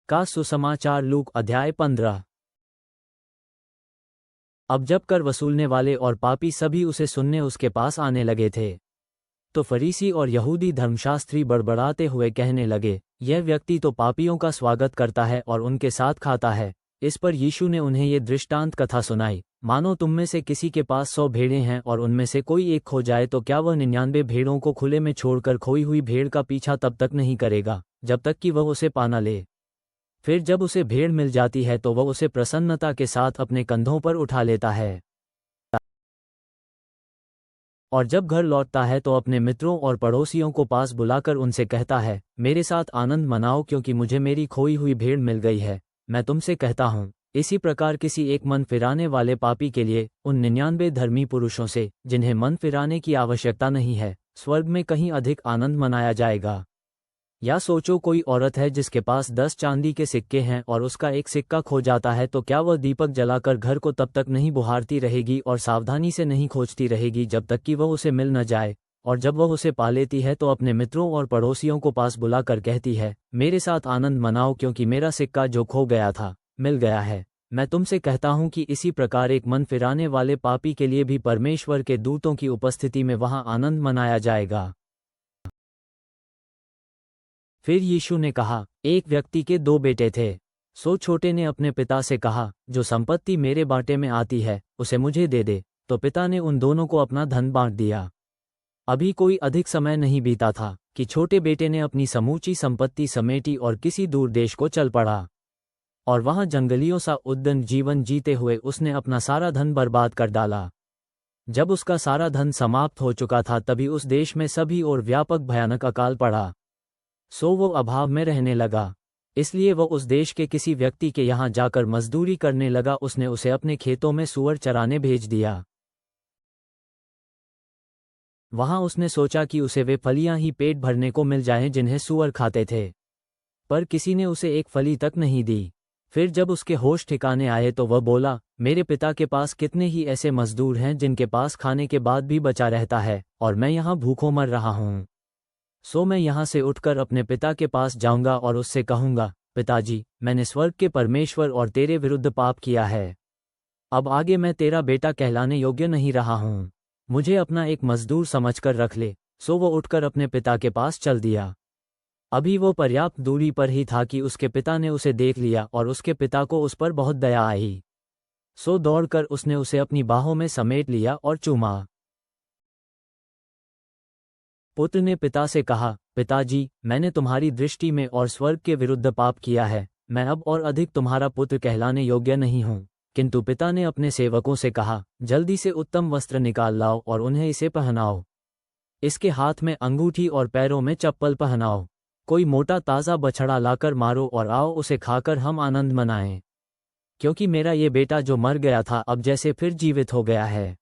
का सुसमाचार। लूक अध्याय 15। अब जब कर वसूलने वाले और पापी सभी उसे सुनने उसके पास आने लगे थे, तो फरीसी और यहूदी धर्मशास्त्री बड़बड़ाते हुए कहने लगे, यह व्यक्ति तो पापियों का स्वागत करता है और उनके साथ खाता है। इस पर यीशु ने उन्हें ये दृष्टांत कथा सुनाई, मानो तुम में से किसी के पास 100 भेड़ें हैं और उनमें से कोई एक खो जाए तो क्या वह 99 भेड़ों को खुले में छोड़कर खोई हुई भेड़ का पीछा तब तक नहीं करेगा जब तक कि वह उसे पा न ले। फिर जब उसे भेड़ मिल जाती है तो वह उसे प्रसन्नता के साथ अपने कंधों पर उठा लेता है, और जब घर लौटता है तो अपने मित्रों और पड़ोसियों को पास बुलाकर उनसे कहता है, मेरे साथ आनंद मनाओ क्योंकि मुझे मेरी खोई हुई भेड़ मिल गई है। मैं तुमसे कहता हूँ, इसी प्रकार किसी एक मन फिराने वाले पापी के लिए उन 99 धर्मी पुरुषों से, जिन्हें मन फिराने की आवश्यकता नहीं है, स्वर्ग में कहीं अधिक आनंद मनाया जाएगा। या सोचो, कोई औरत है जिसके पास 10 चांदी के सिक्के हैं और उसका एक सिक्का खो जाता है तो क्या वह दीपक जलाकर घर को तब तक नहीं बुहारती रहेगी और सावधानी से नहीं खोजती रहेगी जब तक कि वह उसे मिल न जाए। और जब वह उसे पा लेती है तो अपने मित्रों और पड़ोसियों को पास बुलाकर कहती है, मेरे साथ आनंद मनाओ क्योंकि मेरा सिक्का जो खो गया था मिल गया है। मैं तुमसे कहता हूँ कि इसी प्रकार एक मन फिराने वाले पापी के लिए भी परमेश्वर के दूतों की उपस्थिति में वहाँ आनंद मनाया जाएगा। फिर यीशु ने कहा, एक व्यक्ति के 2 बेटे थे। सो छोटे ने अपने पिता से कहा, जो संपत्ति मेरे बाटे में आती है उसे मुझे दे दे। तो पिता ने उन दोनों को अपना धन बांट दिया। अभी कोई अधिक समय नहीं बीता था कि छोटे बेटे ने अपनी समूची संपत्ति समेटी और किसी दूर देश को चल पड़ा, और वहां जंगलियों सा उद्दंड जीवन जीते हुए उसने अपना सारा धन बर्बाद कर डाला। जब उसका सारा धन समाप्त हो चुका था तभी उस देश में सभी और व्यापक भयानक अकाल पड़ा। सो वो अभाव में रहने लगा, इसलिए वह उस देश के किसी व्यक्ति के यहाँ जाकर मजदूरी करने लगा। उसने उसे अपने खेतों में सूअर चराने भेज दिया। वहां उसने सोचा कि उसे वे फलियां ही पेट भरने को मिल जाएं जिन्हें सूअर खाते थे, पर किसी ने उसे एक फली तक नहीं दी। फिर जब उसके होश ठिकाने आए तो वह बोला, मेरे पिता के पास कितने ही ऐसे मजदूर हैं जिनके पास खाने के बाद भी बचा रहता है, और मैं यहाँ भूखों मर रहा हूँ। सो मैं यहाँ से उठकर अपने पिता के पास जाऊंगा और उससे कहूंगा, पिताजी, मैंने स्वर्ग के परमेश्वर और तेरे विरुद्ध पाप किया है। अब आगे मैं तेरा बेटा कहलाने योग्य नहीं रहा हूँ। मुझे अपना एक मजदूर समझकर रख ले। सो वो उठकर अपने पिता के पास चल दिया। अभी वो पर्याप्त दूरी पर ही था कि उसके पिता ने उसे देख लिया और उसके पिता को उस पर बहुत दया आई। सो दौड़कर उसने उसे अपनी बाहों में समेट लिया और चूमा। पुत्र ने पिता से कहा, पिताजी, मैंने तुम्हारी दृष्टि में और स्वर्ग के विरुद्ध पाप किया है। मैं अब और अधिक तुम्हारा पुत्र कहलाने योग्य नहीं हूँ। किंतु पिता ने अपने सेवकों से कहा, जल्दी से उत्तम वस्त्र निकाल लाओ और उन्हें इसे पहनाओ। इसके हाथ में अंगूठी और पैरों में चप्पल पहनाओ। कोई मोटा ताज़ा बछड़ा लाकर मारो और आओ उसे खाकर हम आनंद मनाएं। क्योंकि मेरा ये बेटा जो मर गया था अब जैसे फिर जीवित हो गया है।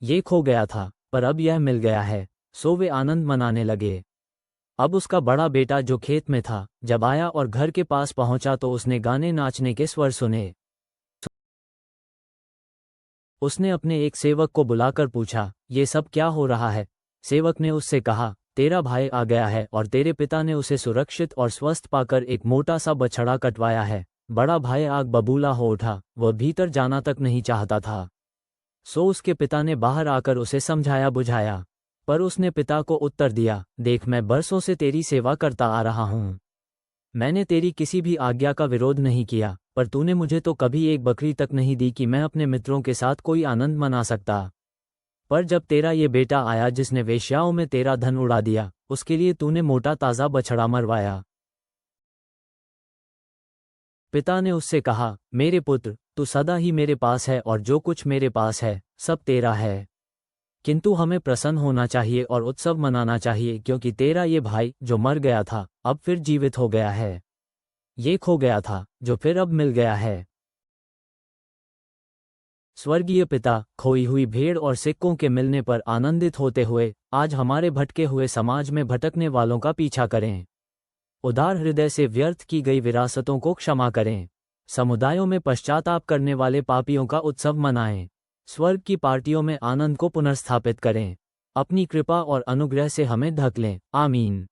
ये खो गया था पर अब यह मिल गया है। सो वे आनंद मनाने लगे। अब उसका बड़ा बेटा जो खेत में था जब आया और घर के पास पहुंचा तो उसने गाने नाचने के स्वर सुने। उसने अपने एक सेवक को बुलाकर पूछा, ये सब क्या हो रहा है? सेवक ने उससे कहा, तेरा भाई आ गया है और तेरे पिता ने उसे सुरक्षित और स्वस्थ पाकर एक मोटा सा बछड़ा कटवाया है। बड़ा भाई आग बबूला हो उठा, वह भीतर जाना तक नहीं चाहता था। सो उसके पिता ने बाहर आकर उसे समझाया बुझाया, पर उसने पिता को उत्तर दिया, देख, मैं बरसों से तेरी सेवा करता आ रहा हूँ। मैंने तेरी किसी भी आज्ञा का विरोध नहीं किया, पर तूने मुझे तो कभी एक बकरी तक नहीं दी कि मैं अपने मित्रों के साथ कोई आनंद मना सकता। पर जब तेरा ये बेटा आया जिसने वेश्याओं में तेरा धन उड़ा दिया, उसके लिए तूने मोटा ताज़ा बछड़ा मरवाया। पिता ने उससे कहा, मेरे पुत्र, तू सदा ही मेरे पास है और जो कुछ मेरे पास है सब तेरा है। किंतु हमें प्रसन्न होना चाहिए और उत्सव मनाना चाहिए क्योंकि तेरा ये भाई जो मर गया था अब फिर जीवित हो गया है। ये खो गया था जो फिर अब मिल गया है। स्वर्गीय पिता खोई हुई भेड़ और सिक्कों के मिलने पर आनंदित होते हुए आज हमारे भटके हुए समाज में भटकने वालों का पीछा करें। उदार हृदय से व्यर्थ की गई विरासतों को क्षमा करें। समुदायों में पश्चाताप करने वाले पापियों का उत्सव मनाएं। स्वर्ग की पार्टियों में आनंद को पुनर्स्थापित करें। अपनी कृपा और अनुग्रह से हमें ढक लें। आमीन।